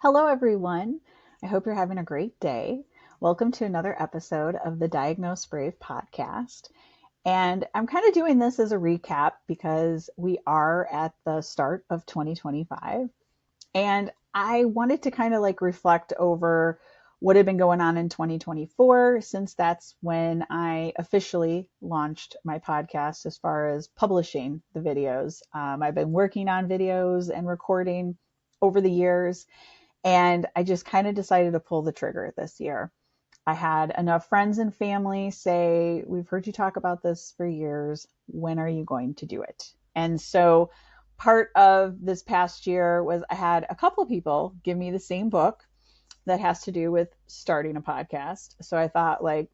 Hello, everyone. I hope you're having a great day. Welcome to another episode of the Diagnose Brave podcast. And I'm kind of doing this as a recap because we are at the start of 2025. And I wanted to kind of like reflect over what had been going on in 2024, since that's when I officially launched my podcast as far as publishing the videos. I've been working on videos and recording over the years, and I just kind of decided to pull the trigger this year. I had enough friends and family say, "We've heard you talk about this for years. When are you going to do it?" And so part of this past year was I had a couple of people give me the same book that has to do with starting a podcast. So I thought, like,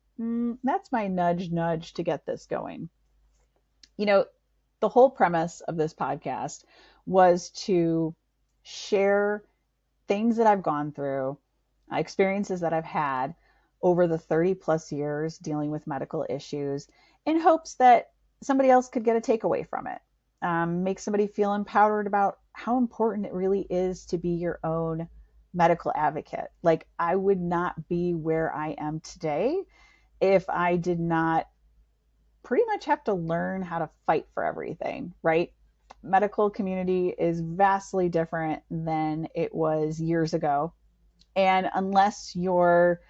that's my nudge to get this going. You know, the whole premise of this podcast was to share things that I've gone through, experiences that I've had over the 30 plus years dealing with medical issues, in hopes that somebody else could get a takeaway from it. Make somebody feel empowered about how important it really is to be your own medical advocate. Like, I would not be where I am today if I did not pretty much have to learn how to fight for everything, right? Medical community is vastly different than it was years ago. And unless you're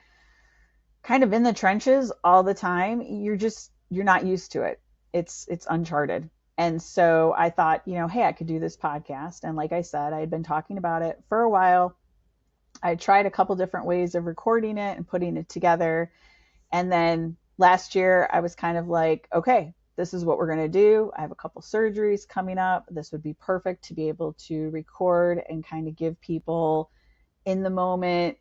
kind of in the trenches all the time, you're not used to it. It's uncharted. And so I thought, hey, I could do this podcast. And like I said, I had been talking about it for a while. I tried a couple different ways of recording it and putting it together. And then last year I was kind of like, okay, this is what we're going to do. I have a couple surgeries coming up. This would be perfect to be able to record and kind of give people in the moment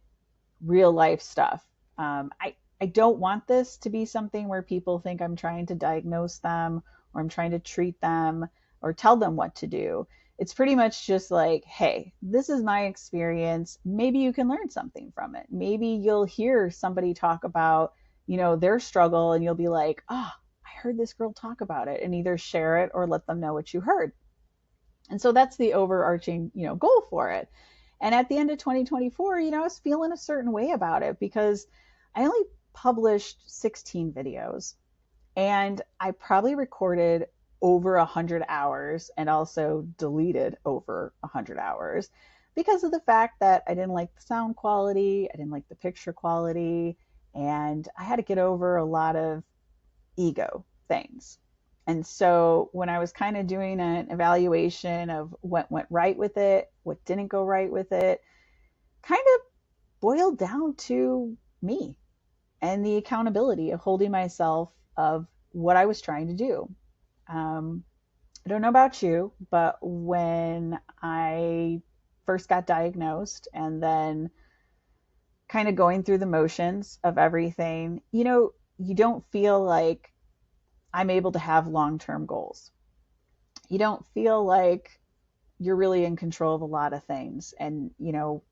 real life stuff. I don't want this to be something where people think I'm trying to diagnose them or I'm trying to treat them or tell them what to do. It's pretty much just like, hey, this is my experience. Maybe you can learn something from it. Maybe you'll hear somebody talk about, their struggle, and you'll be like, oh, I heard this girl talk about it, and either share it or let them know what you heard. And so that's the overarching, goal for it. And at the end of 2024, I was feeling a certain way about it because I only published 16 videos, and I probably recorded over 100 hours and also deleted over 100 hours because of the fact that I didn't like the sound quality, I didn't like the picture quality, and I had to get over a lot of ego things. And so when I was kind of doing an evaluation of what went right with it, what didn't go right with it, kind of boiled down to me and the accountability of holding myself of what I was trying to do. Um, I don't know about you, but when I first got diagnosed and then kind of going through the motions of everything, you don't feel like I'm able to have long term goals. You don't feel like you're really in control of a lot of things. And,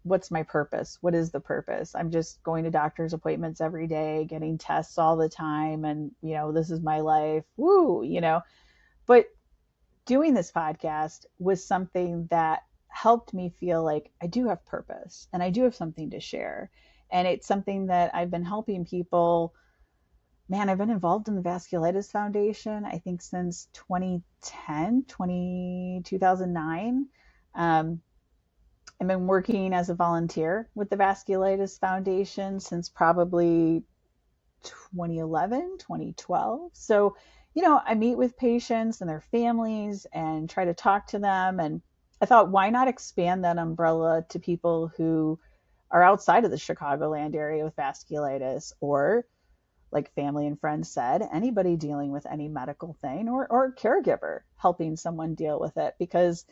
what's my purpose? What is the purpose? I'm just going to doctor's appointments every day, getting tests all the time. And, this is my life. Woo. But doing this podcast was something that helped me feel like I do have purpose and I do have something to share. And it's something that I've been helping people. Man, I've been involved in the Vasculitis Foundation, I think since 2010, 2009. I've been working as a volunteer with the Vasculitis Foundation since probably 2011, 2012. So, I meet with patients and their families and try to talk to them. And I thought, why not expand that umbrella to people who are outside of the Chicagoland area with vasculitis, or like family and friends said, anybody dealing with any medical thing, or caregiver helping someone deal with it. Because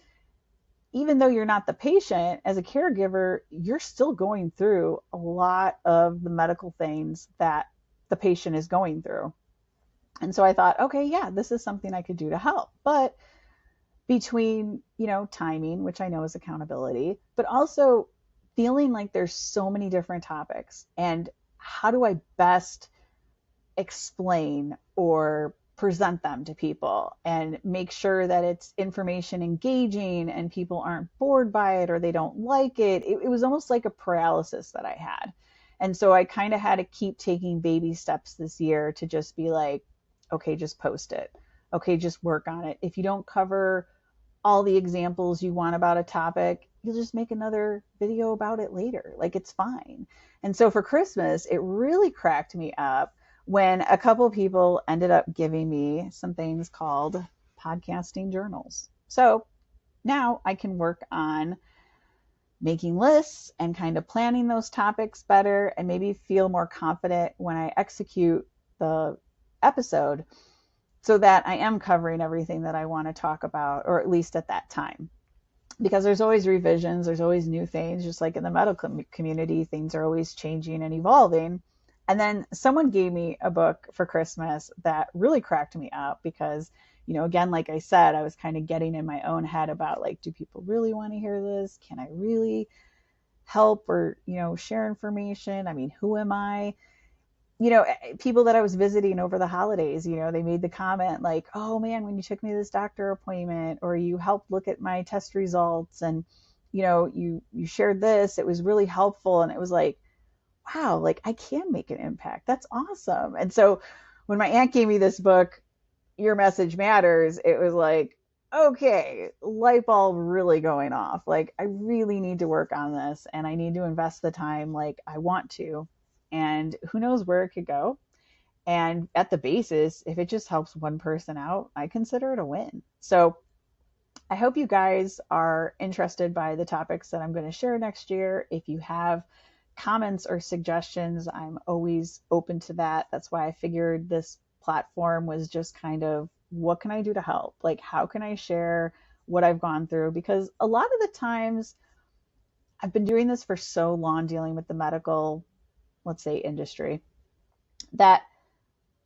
even though you're not the patient, as a caregiver, you're still going through a lot of the medical things that the patient is going through. And so I thought, okay, yeah, this is something I could do to help. But between, timing, which I know is accountability, but also feeling like there's so many different topics, and how do I best explain or present them to people and make sure that it's information engaging and people aren't bored by it or they don't like it. It was almost like a paralysis that I had. And so I kind of had to keep taking baby steps this year to just be like, okay, just post it. Okay, just work on it. If you don't cover all the examples you want about a topic, you'll just make another video about it later. Like, it's fine. And so for Christmas, it really cracked me up when a couple of people ended up giving me some things called podcasting journals. So now I can work on making lists and kind of planning those topics better and maybe feel more confident when I execute the episode so that I am covering everything that I want to talk about, or at least at that time. Because there's always revisions, there's always new things, just like in the medical community, things are always changing and evolving. And then someone gave me a book for Christmas that really cracked me up because, you know, again, like I said, I was kind of getting in my own head about like, do people really want to hear this? Can I really help or, you know, share information? I mean, who am I? You know, people that I was visiting over the holidays, you know, they made the comment like, oh man, when you took me to this doctor appointment or you helped look at my test results and, you know, you shared this, it was really helpful. And it was like, wow, like I can make an impact. That's awesome. And so when my aunt gave me this book, Your Message Matters, it was like, okay, light bulb really going off. Like I really need to work on this and I need to invest the time like I want to. And who knows where it could go. And at the basis, if it just helps one person out, I consider it a win. So I hope you guys are interested by the topics that I'm going to share next year. If you have comments or suggestions, I'm always open to that. That's why I figured this platform was just kind of, what can I do to help? Like, how can I share what I've gone through? Because a lot of the times I've been doing this for so long, dealing with the medical, let's say, industry, that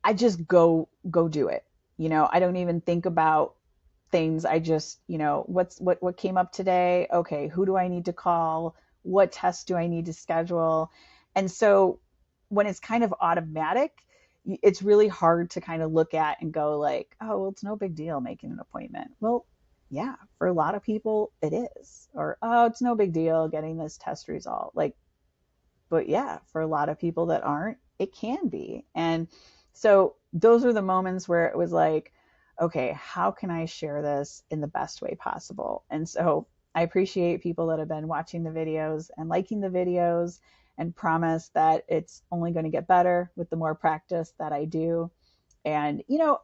I just go do it. You know, I don't even think about things. I just, you know, what came up today? Okay, who do I need to call? What tests do I need to schedule? And so when it's kind of automatic, it's really hard to kind of look at and go like, oh, well, it's no big deal making an appointment. Well, yeah, for a lot of people it is. Or, oh, it's no big deal getting this test result. Like, but yeah, for a lot of people that aren't, it can be. And so those are the moments where it was like, okay, how can I share this in the best way possible? And so I appreciate people that have been watching the videos and liking the videos and promise that it's only going to get better with the more practice that I do. And, you know,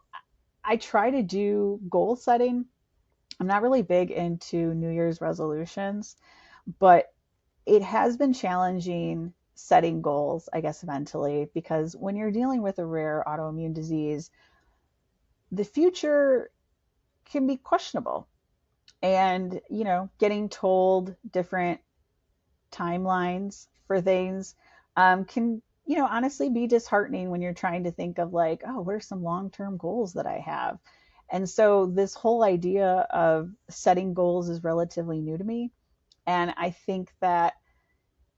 I try to do goal setting. I'm not really big into New Year's resolutions, but it has been challenging setting goals, I guess, mentally, because when you're dealing with a rare autoimmune disease, the future can be questionable. And, you know, getting told different timelines for things can, you know, honestly be disheartening when you're trying to think of like, oh, what are some long-term goals that I have? And so this whole idea of setting goals is relatively new to me. And I think that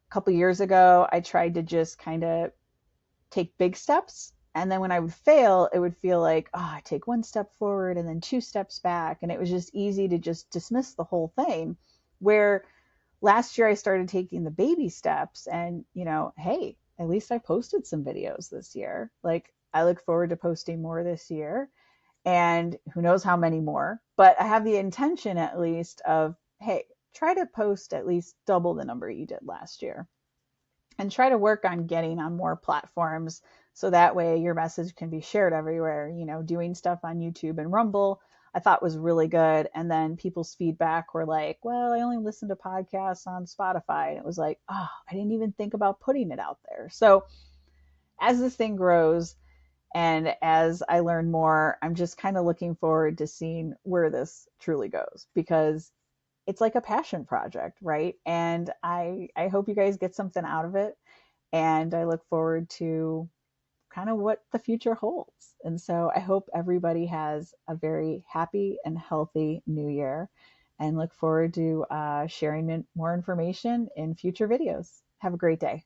couple years ago, I tried to just kind of take big steps. And then when I would fail, it would feel like, oh, I take one step forward and then two steps back. And it was just easy to just dismiss the whole thing. Where last year I started taking the baby steps and, you know, hey, at least I posted some videos this year. Like I look forward to posting more this year and who knows how many more. But I have the intention at least of, hey, try to post at least double the number you did last year and try to work on getting on more platforms so that way your message can be shared everywhere. You know, doing stuff on YouTube and Rumble I thought was really good. And then people's feedback were like, well, I only listen to podcasts on Spotify. And it was like, oh, I didn't even think about putting it out there. So as this thing grows and as I learn more, I'm just kind of looking forward to seeing where this truly goes because it's like a passion project, right? And I hope you guys get something out of it. And I look forward to kind of what the future holds. And so I hope everybody has a very happy and healthy new year and look forward to sharing more information in future videos. Have a great day.